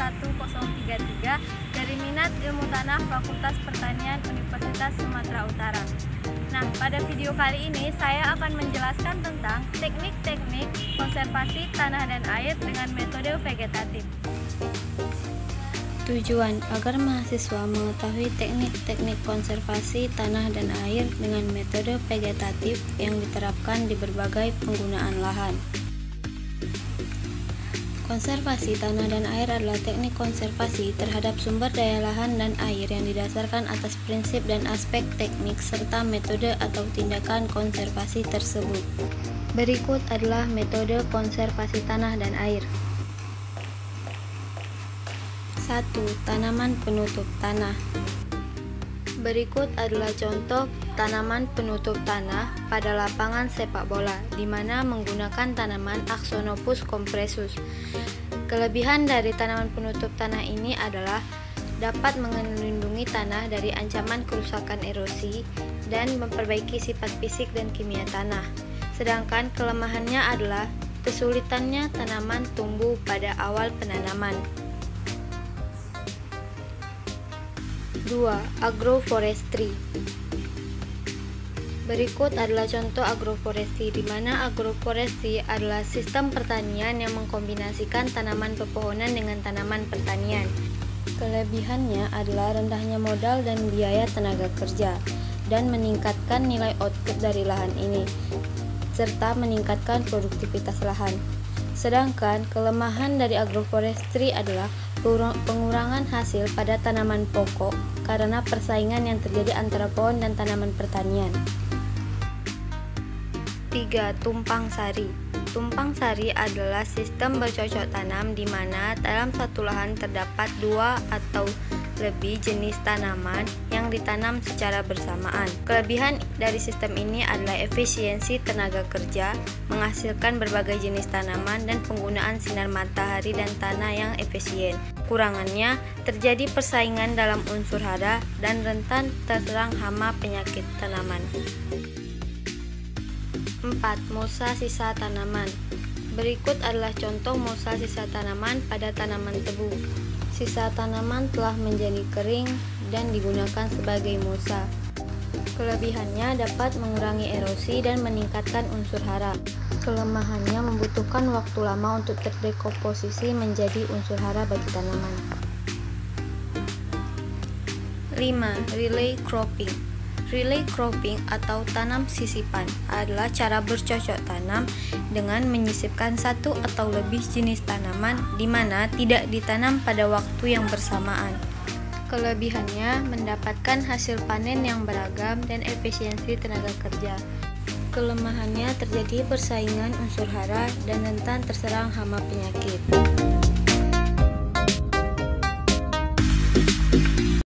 1033 dari Minat Ilmu Tanah Fakultas Pertanian Universitas Sumatera Utara. Nah, pada video kali ini saya akan menjelaskan tentang teknik-teknik konservasi tanah dan air dengan metode vegetatif. Tujuan agar mahasiswa mengetahui teknik-teknik konservasi tanah dan air dengan metode vegetatif yang diterapkan di berbagai penggunaan lahan. Konservasi tanah dan air adalah teknik konservasi terhadap sumber daya lahan dan air yang didasarkan atas prinsip dan aspek teknik serta metode atau tindakan konservasi tersebut. Berikut adalah metode konservasi tanah dan air. 1. Tanaman penutup tanah. Berikut adalah contoh tanaman penutup tanah pada lapangan sepak bola, di mana menggunakan tanaman Axonopus compressus. Kelebihan dari tanaman penutup tanah ini adalah dapat melindungi tanah dari ancaman kerusakan erosi dan memperbaiki sifat fisik dan kimia tanah. Sedangkan kelemahannya adalah kesulitannya tanaman tumbuh pada awal penanaman. 2. Agroforestry. Berikut adalah contoh agroforestry, di mana agroforestry adalah sistem pertanian yang mengkombinasikan tanaman pepohonan dengan tanaman pertanian. Kelebihannya adalah rendahnya modal dan biaya tenaga kerja, dan meningkatkan nilai output dari lahan ini, serta meningkatkan produktivitas lahan. Sedangkan kelemahan dari agroforestry adalah pengurangan hasil pada tanaman pokok karena persaingan yang terjadi antara pohon dan tanaman pertanian. 3. Tumpang sari. Tumpang sari adalah sistem bercocok tanam di mana dalam satu lahan terdapat dua atau lebih jenis tanaman yang ditanam secara bersamaan. Kelebihan dari sistem ini adalah efisiensi tenaga kerja, menghasilkan berbagai jenis tanaman dan penggunaan sinar matahari dan tanah yang efisien. Kurangannya, terjadi persaingan dalam unsur hara dan rentan terserang hama penyakit tanaman. 4. Mosa sisa tanaman. Berikut adalah contoh mosa sisa tanaman pada tanaman tebu. Sisa tanaman telah menjadi kering dan digunakan sebagai mosa. Kelebihannya dapat mengurangi erosi dan meningkatkan unsur hara. Kelemahannya membutuhkan waktu lama untuk terdekomposisi menjadi unsur hara bagi tanaman. 5. Relay cropping. Relay cropping atau tanam sisipan adalah cara bercocok tanam dengan menyisipkan satu atau lebih jenis tanaman di mana tidak ditanam pada waktu yang bersamaan. Kelebihannya mendapatkan hasil panen yang beragam dan efisiensi tenaga kerja. Kelemahannya terjadi persaingan unsur hara dan rentan terserang hama penyakit.